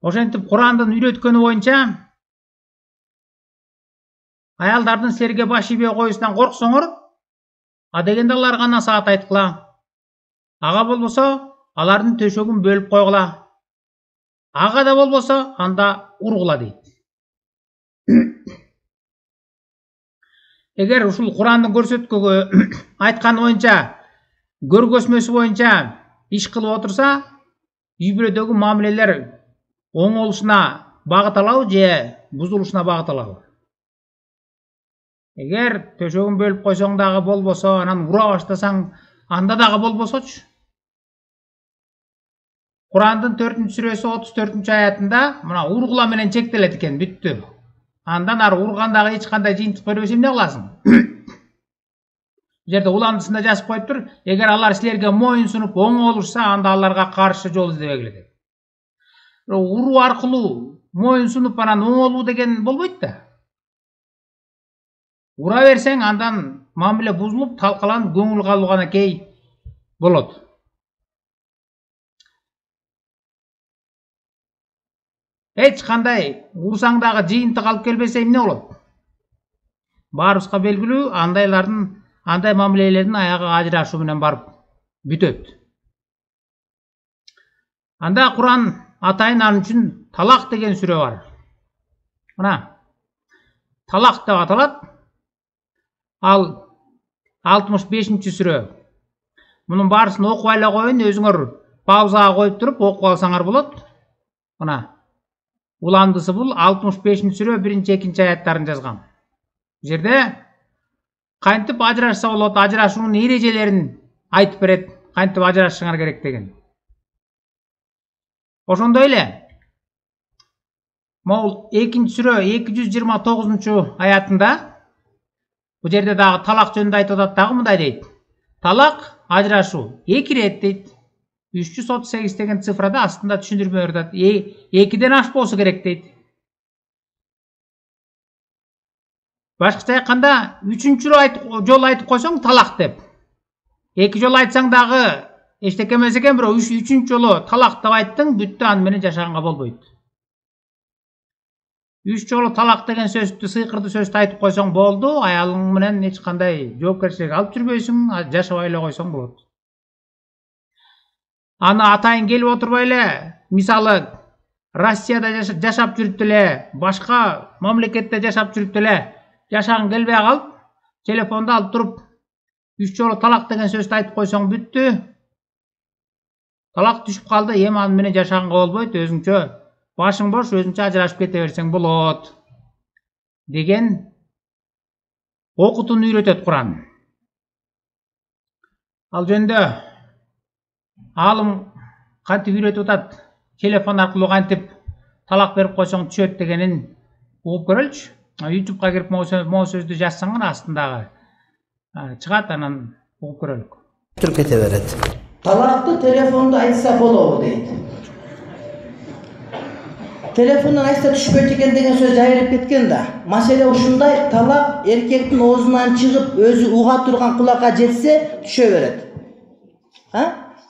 Ошентип Курандын үйрөткөнү боюнча аялдардын силерге баш ийбей коюшунан корксоңор, а дегенде аларга насаат айткыла. Ага болбосо алардын төшөгүн бөлүп койгула. Ага да болбосо анда ургула дейт. Эгер ушул Курандын көрсөткөгө айтканы боюнча, көргөзмөсү боюнча иш кылып отурса, үй бүлөдөгү мамилелер оңолушуна багыт алабы же бузулушуна багыт алабы? Эгер төшөгүн бөлүп койсоң дагы болбосо, анан ура баштасаң, анда дагы болбосочу. Курандын 4-сүрөсү 34 аятында мына ургула менен чектелет экен, бүттү. Андан ары ургандагы эч кандай жыйынтык бербесе эмне кыласың? Жерде уландысында жазып коюптур, эгер алар силерге моюн сунуп оңолушса, анда аларга каршы жол издебегиле деп. Уруу аркылуу моюн сунуп анан оңолуу деген болбойт да. Ура берсең, андан мамиле бузулуп, талкаланып, көңүл калуу гана кей болот. Эч кандай урсаң дагы жыйынтык алып келбесе эмне болот? Баарыбызга белгилүү, андай мамилелердин аягы ажырашуу менен барып бүтөт. Анда Куран атайын ал үчүн талак деген сүрө бар. Мына талак деп аталат. Ал 65-сүрө. Мунун баарысын окуп эле коеюн, өзүңөр паузага коюп туруп окуп алсаңар болот. Мына уландысы бул 65-сүрө 1-2 аяттарын жазган. Бу жерде кантип ажырашса болот, ажырашуунун эрежелерин айтып берет, кантип ажырашыңар керек деген. Ошондой эле могул 2-сүрө 229 аятында бу жерде дагы талак жөнүндө айтып атат, дагы мындай дейт. Талак, ажырашуу 2 рет дейт. 338 деген цифрада астында түшүндүрмө берет. 2ден ашпосу керек дейт. Башкача айтканда 3-чү жолу айтып койсоң талак деп. 2 жолу айтсаң дагы эчтеке эмес экен, бирок 3-чү жолу талак деп айттың, бүттү, аны менен жашаганга болбойт. 3 жолу талак деген сөздү, сыйкырды сөздү айтып койсоң болду, аялың менен эч кандай жоопкерчилик алып жүрбөйсүң, жашабай эле койсоң болот. Аны атайын келип отурбай эле, мисалы Россияда жашап жүрүп деле, башка мамлекетте жашап жүрүп деле, жашагың келбей калып, телефонду алып туруп 3 жолу талак деген сөздү айтып койсоң бүттү. Талак түшүп калды, эми аны менен жашаганга болбойт, өзүңчө башың бош, өзүңчө ажырашып кете берсең болот деген окутууну үйрөтөт Куран. Ал жөнүндө алым кантип үйрөтүп атат, телефон аркылуу кантип талак берип койсоң түшөт дегенин угуп көрөлүчү. YouTube'га кирип могу сөздү жазсаң астындагы чыгат, анан угуп көрөлүк. Туруп кете берет. Талакты телефонду айтса болобу дейт. Телефондон айтса түшпөйт экен деген сөз жайылып кеткен да. Маселе ушундай, талак эркектин оозунан чыгып, өзү уга турган кулакка жетсе түшө берет.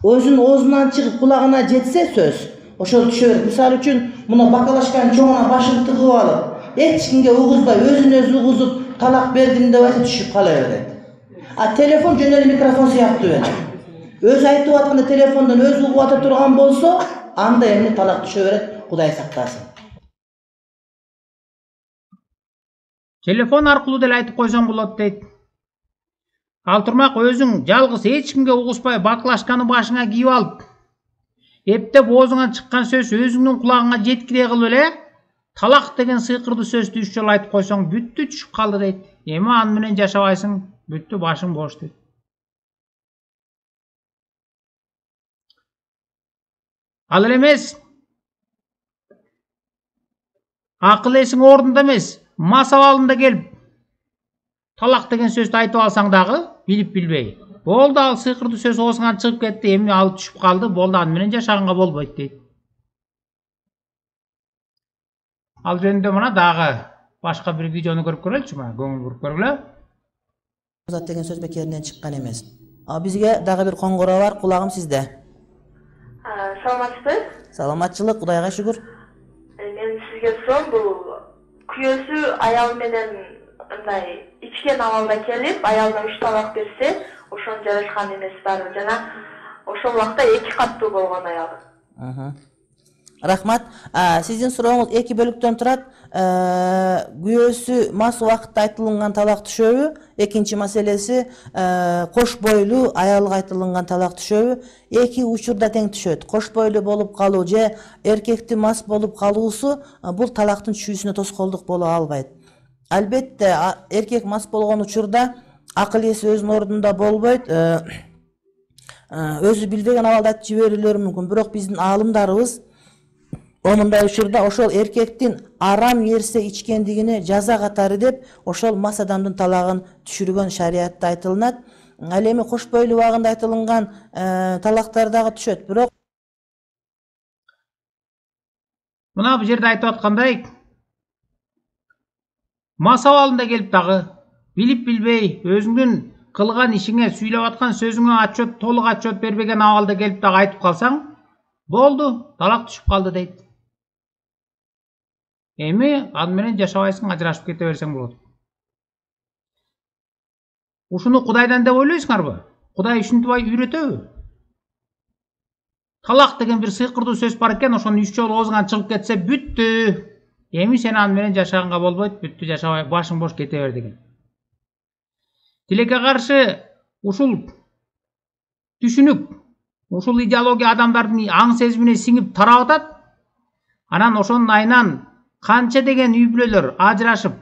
Өзүнүн оозунан чыгып кулагына жетсе сөз, ошол түшө берет. Мисалы үчүн, муну бакалашкан чоңуна башын тыгып алып, эч кимге угузбай, өзүн өзү угузуп, талак бердим деп айтса түшүп кала берет. А телефон жөн эле микрофон сыяктуу берет. Өзү айтып атканда телефондон өзү угуп ата турган болсо, анда эмне талак түшө берет, Кудай сактасын. Телефон аркылуу деле айтып койсоң болот дейт. Ал турмак өзүң жалгыз эч кимге угуспай бакалашканы башыңа кийип алып, эптеп оозуңан чыккан сөз өзүңдүн кулагыңа жеткидей кылып эле, талак деген сыйкырды сөздү 3 жолу айтып койсоң бүттү, түшүп калды дейт. Эми аны менен жашабайсың, бүттү, башың бош дейт. Ал эле эмес, акыл эсиң ордунда эмес, мас абалында келип талак деген сөздү айтып алсаң дагы, билип билбей, болду, ал сыйкырды сөз оозуңан чыгып кетти, эми ал түшүп калды, болду, аны менен жашаганга болбойт дейт. Ал жөнүндө мына дагы башка бир видеону көрүп көрөлүчү, мына көңүл буруп көргүлө. Зат деген сөз бекеринен чыккан эмес. Бизге дагы бир коңгуроо бар, кулагым сизде. Саламатсызбы? Саламатчылык, Кудайга шүгүр. келген соң бул күйөөсү аял менен мындай ичкен абалда келип, аялына 3 талак берсе, ошонун жарашкан эмес баары жана ошол убакта 2 каттуу болгон аялы. Рахмат. Сиздин сурооңуз 2 бөлүктөн турат. Күйөөсү мас убакытта айтылган талак түшөбү? Экинчи маселеси кош бойлуу аялга айтылган талак түшөбү? Эки учурда тең түшөт. Кош бойлуу болуп калуу же эркектин мас болуп калуусу бул талактын түшүүсүнө тоскоолдук боло албайт. Албетте эркек мас болгон учурда акыл эси өзүнүн ордунда болбойт. Өзү билбеген абалда айтып жиберүүлөрү мүмкүн. Бирок биздин аалымдарыбыз омундай учурда ошол эркектин арам нерсе ичкендигине жаза катары деп ошол мас адамдын талагын түшүргөн шариатта айтылынат. Ал эми кош бойлуу убагында айтылган талактар дагы түшөт. Бирок мына бул жерде айтып аткандай мас абалында келип дагы билип билбей өзүңдүн кылган ишиңе сүйлөп аткан сөзүңө толук отчет бербеген абалда келип дагы айтып калсаң, болду, талак түшүп калды дейт. Эми ал менен жашабайсың, ажырашып кете берсең болот. Ушуну Кудайдан деп ойлойсуңарбы? Кудай ушинтип үйрөтөбү? Талак деген бир сыйкырдуу сөз бар экен, ошону 3 жолу оозуңан чыгып кетсе бүттү. Эми сен ал менен жашаганга болбойт, бүттү, жашабай, башың бош кете бер деген. Тилекке каршы ушул түшүнүк, ушул идеология адамдардын аң сезимине сиңип тарап атат. Анан ошонун айынан канча деген үй бүлөлөр ажырашып,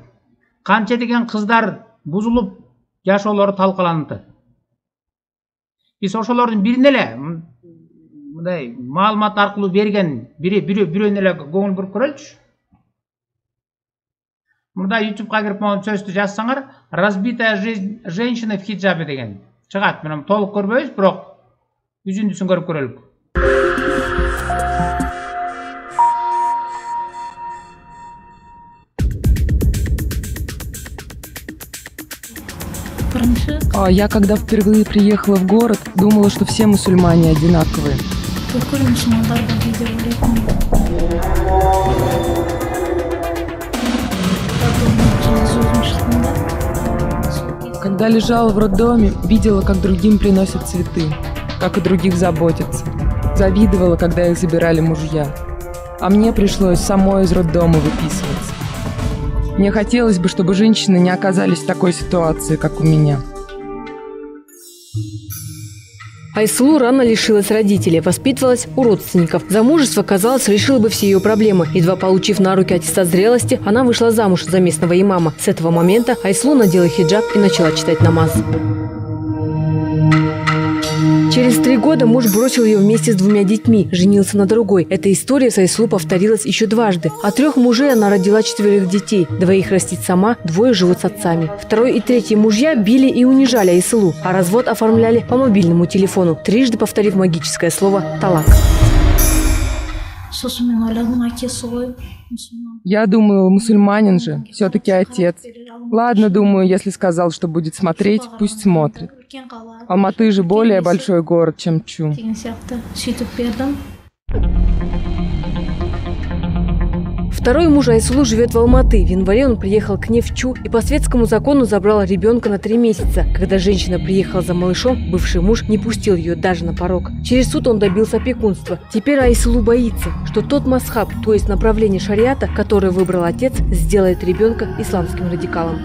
канча деген кыздар бузулуп жашоолору талкаланып. Биз ошолордун бирине эле мындай маалымат аркылуу берген бирөөнү эле көңүл буруп көрөлүчү. Мурда YouTube'га кирип могу сөздү жазсаңар, разбитая жизнь женщины в хиджабе деген чыгат. Мен толук көрбөйбүз, бирок үзүндүсүн көрүп көрөлүк. Я когда впервые приехала в город, думала, что все мусульмане одинаковые. Когда лежала в роддоме, видела, как другим приносят цветы, как о других заботятся. Завидовала, когда их забирали мужья. А мне пришлось самой из роддома выписываться. Мне хотелось бы, чтобы женщины не оказались в такой ситуации, как у меня. Айслу рано лишилась родителей, воспитывалась у родственников. Замужество, казалось, решило бы все ее проблемы. Едва получив на руки аттестат зрелости, она вышла замуж за местного имама. С этого момента Айслу надела хиджаб и начала читать намаз. Через 3 года муж бросил ее вместе с 2 детьми, женился на другой. Эта история с Айслу повторилась еще дважды. От 3 мужей она родила 4 детей. 2 растит сама, 2 живут с отцами. 2 и 3 мужья били и унижали Айслу, а развод оформляли по мобильному телефону, 3 повторив магическое слово «талак». Я думала, мусульманин же, все-таки отец. Ладно, думаю, если сказал, что будет смотреть, пусть смотрит. Алматы же более большой город, чем Чу. Второй муж Айслу живет в Алматы. В январе он приехал к ней в Чу и по светскому закону забрал ребенка на 3 месяца. Когда женщина приехала за малышом, бывший муж не пустил ее даже на порог. Через суд он добился опекунства. Теперь Айслу боится, что тот масхаб, то есть направление шариата, которое выбрал отец, сделает ребенка исламским радикалом.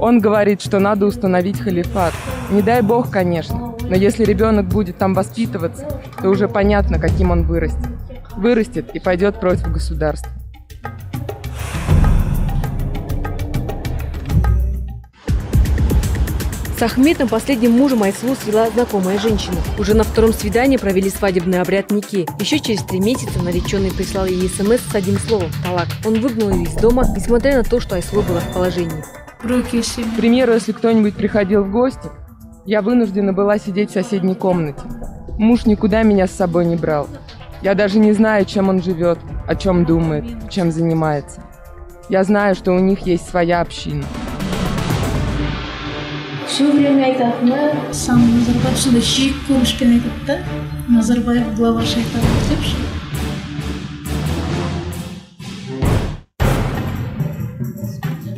Он говорит, что надо установить халифат. Не дай бог, конечно. Но если ребенок будет там воспитываться, то уже понятно, каким он вырастет. Вырастет и пойдет против государства. С Ахметом, последним мужем, Айслу свела знакомая женщина. Уже на 2-м свидании провели свадебный обряд Нике. Еще через 3 месяца нареченный прислал ей СМС с одним словом – «талак». Он выгнал ее из дома, несмотря на то, что Айслу была в положении. К примеру, если кто-нибудь приходил в гости, я вынуждена была сидеть в соседней комнате. Муж никуда меня с собой не брал. Я даже не знаю, чем он живет, о чем думает, чем занимается. Я знаю, что у них есть своя община. Все время айтатыны саңыңызға ошондой шийик көрүнүшпен айтат да. Назарбаев глава шайтанов депчи.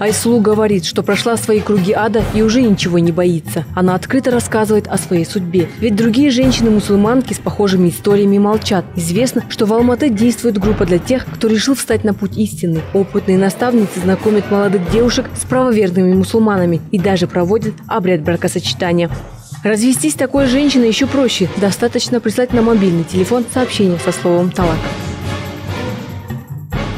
Айсулу говорит, что прошла свои круги ада и уже ничего не боится. Она открыто рассказывает о своей судьбе. Ведь другие женщины-мусульманки с похожими историями молчат. Известно, что в Алматы действует группа для тех, кто решил встать на путь истины. Опытные наставницы знакомят молодых девушек с правоверными мусульманами и даже проводят обряд бракосочетания. Развестись такой женщиной еще проще. Достаточно прислать на мобильный телефон сообщение со словом «талак».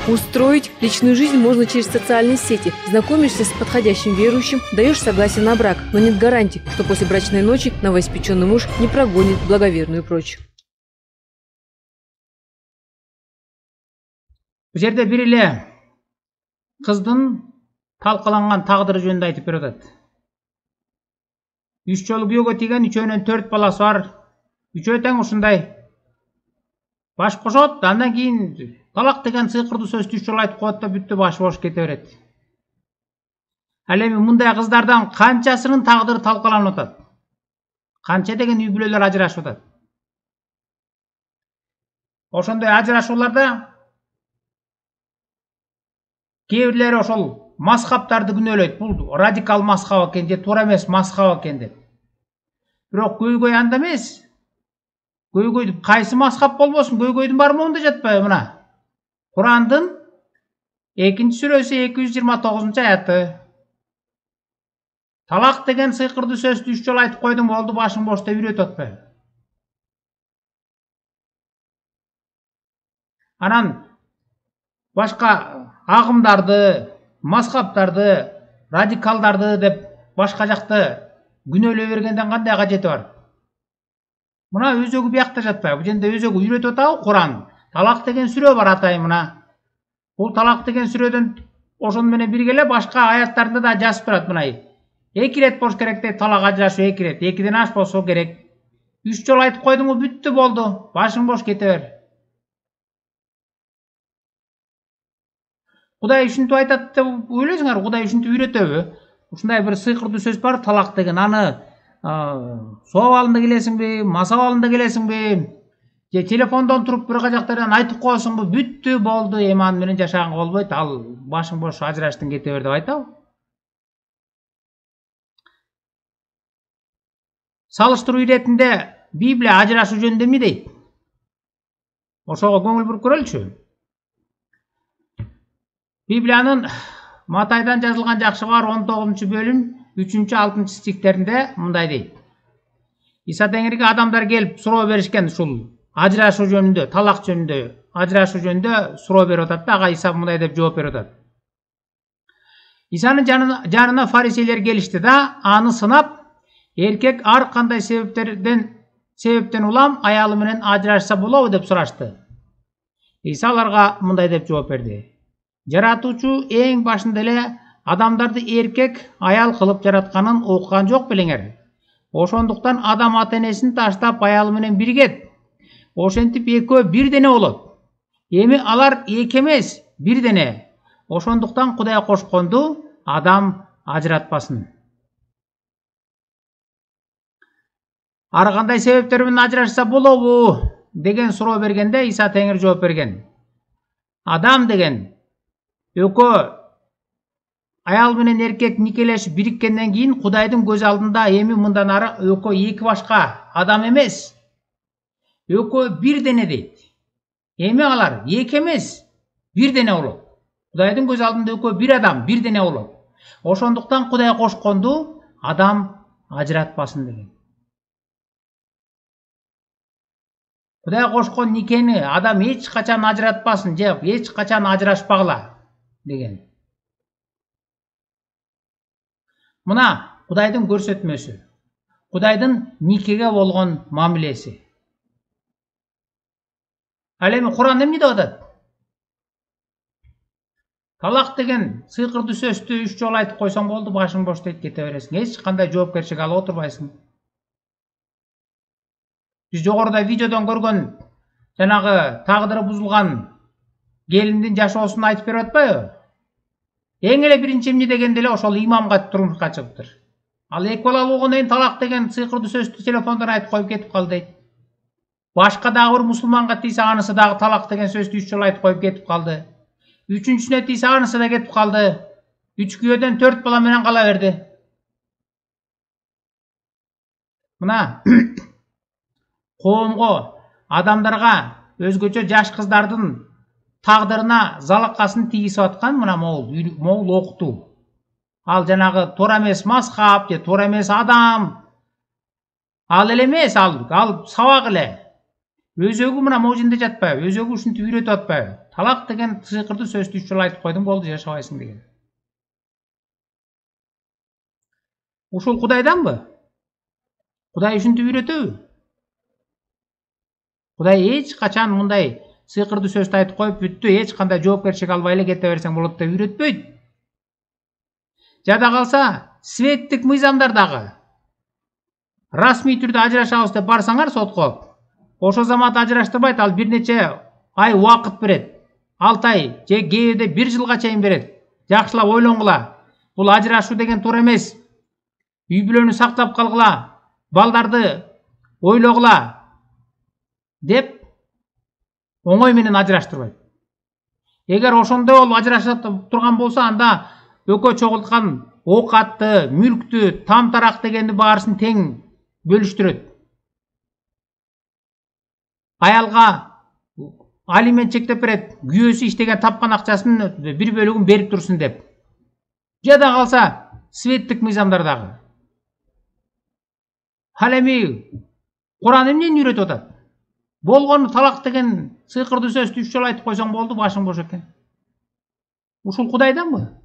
Устроить личную жизнь можно через социальные сети. Знакомишься с подходящим верующим, даешь согласие на брак, но нет гарантий, что после брачной ночи новоиспеченный муж не прогонит благоверную прочь. Бұл жерде бір еле қыздың талқыланған тағдыры жөнінде айтып беріп жатады. 3 жолы күйеуге тиген, 3-өнен 4 баласы бар. 3 тең ушундай баш кошот, андан кийин талак деген сыйкырдуу сөздү 3 жолу айтып коет да бүттү, башы бош кете берет. Ал эми мындай кыздардан канчасынын тагдыры талкаланып атат? Канча деген үй бүлөлөр ажырашып атат? Ошондой ажырашууларда кээ бирлери ошол мазхабтарды күнөөлөйт. Бул радикал мазхаб экен же туура эмес мазхаб экен деп. Бирок көйгөй анда эмес. Көйгөйдүн кайсы мазхаб болбосун, көйгөйдүн бармауында жатпайбы мына? Курандын 2-сүрөсү 229-аяты. Талак деген сыйкырдуу сөздү 3 жолу айтып койдуң болду, башың бош деп үйрөтүп атпайбы? Анан башка агымдарды, мазхабтарды, радикалдарды деп башка жакты күнөөлөй бергенден кандай кажети бар? Мына өзөгү биякта жатпайбы? Бул жерде өзөгү үйрөтүп атабы Куран. Талак деген сүрө бар атайын мына. Бул талак деген сүрөдөн ошону менен бирге эле башка аяттарында да жазып турат мына. 2 рет болуш керек деп талак ажырашуу 2 рет, 2ден аш болсо керек. 3 жолу айтып койдуңбу, бүттү болду. Башың бош кете бер. Кудай ушинтип айтат деп ойлойсуңар, Кудай ушинтип үйрөтөбү? Ушундай бир сыйкырдуу сөз бар, талак деген. Аны соо абалында келесиңби, маса абалында келесиңби? Же телефондон туруп бир жактардан айтып коесуңбу, бүттү болду, эми аны менен жашаганга болбойт, ал башың бош ажыраштың кете бер деп айтабы? Салыштыруу иретинде Библия ажырашуу жөнүндө эмне дейт? Ошого көңүл буруп көрөлүчү. Библиянын Матайдан жазылган жакшы бар 19-бөлүм 3-6 стихтеринде мындай дейт. Иса Теңирге адамдар келип суроо беришкен ушул ажырашуу жөнүндө, талак жөнүндө, ажырашуу жөнүндө суроо берип атат да, ага Иса мындай деп жооп берип атат. Исанын жанына фарисейлер келишти да, аны сынап, эркек ар кандай себептен улам аялы менен ажырашса болобу деп сурашты. Иса аларга мындай деп жооп берди. Жаратуучу эң башында эле адамдарды эркек аял кылып жаратканын окуган жок белеңер. Ошондуктан адам ата-энесин таштап аялы менен биригет. Ошентип экөө бир дене болот. Эми алар эки эмес, бир дене. Ошондуктан Кудай кошконду адам ажыратпасын. Ар кандай себептер менен ажырашса болобу деген суроо бергенде Иса Теңир жооп берген. Адам деген экөө аял менен эркек никелешип бириккенден кийин Кудайдын көз алдында эми мындан ары экөө эки башка адам эмес. Экөө бир дене дейт. Эми алар эки эмес, бир дене болот. Кудайдын көз алдында экөө бир адам, бир дене болот. Ошондуктан Кудай кошконду адам ажыратпасын деген. Кудай кошкон никени адам эч качан ажыратпасын, же эч качан ажырашпагыла деген. Мына Кудайдын көрсөтмөсү, Кудайдын никеге болгон мамилеси. Ал эми Куран эмне деп атат? Талак деген сыйкырдуу сөздү 3 жолу айтып койсоң болду, башың бош дейт, кете бересиң. Эч кандай жоопкерчилик алып отурбайсың. Биз жогоруда видеодон көргөн жанагы тагдыры бузулган келиндин жашоосун айтып берип атпайбы? Эң эле биринчи эмне дегенде эле ошол имамга турмушка чыгыптыр. Ал 2 балалы болгондон кийин талак деген сыйкырдуу сөздү телефондон айтып коюп кетип калды дейт. Башка дагы бир мусулманга тийсе анысы дагы талак деген сөздү 3 жолу айтып коюп кетип калды. Үчүнчүсүнө тийсе анысы да кетип калды. 3 күйөөдөн 4 бала менен кала берди. Мына коомго, адамдарга, өзгөчө жаш кыздардын тагдырына залакасын тийгизип аткан мына могул окутуу. Ал жанагы туура эмес мазхаб же туура эмес адам. Ал эле эмес, ал сабак эле. Өзөгү мына могу жерде жатпайбы? Өзөгү ушинтип үйрөтүп атпайбы? Талак деген сыйкырдуу сөздү 3 жолу айтып койдуң, болду, жашабайсың деген. Ушул Кудайданбы? Кудай ушинтип үйрөтөбү? Кудай эч качан мындай сыйкырдуу сөздү айтып коюп бүттү, эч кандай жоопкерчилик албай эле кете берсең болот деп үйрөтпөйт. Жада калса, светтик мыйзамдар дагы. Расмий түрдө ажырашабыз деп барсаңар сотко, ошо замат ажыраштырбайт, ал бир нече ай убакыт берет. 6 ай же кээде 1 жылга чейин берет. Жакшылап ойлонгула. Бул ажырашуу деген туура эмес. Үй бүлөнү сактап калгыла, балдарды ойлогула деп оңой менен ажыраштырбайт. Эгер ошондой болуп ажырашып турган болсо, анда өкө чогулткан оокатты, мүлктү, тамтарак дегенди баарысын тең бөлүштүрөт. Аялга алимент чектеп берет, күйөөсү иштеген тапкан акчасын 1 бөлүгүн берип турсун деп. Жада калса, светтик мыйзамдар дагы. Ал эми Куран эмнени үйрөтүп атат? Болгону талак деген сыйкырдуу сөздү 3 жолу айтып койсоң болду, башың бош экен. Ушул Кудайданбы?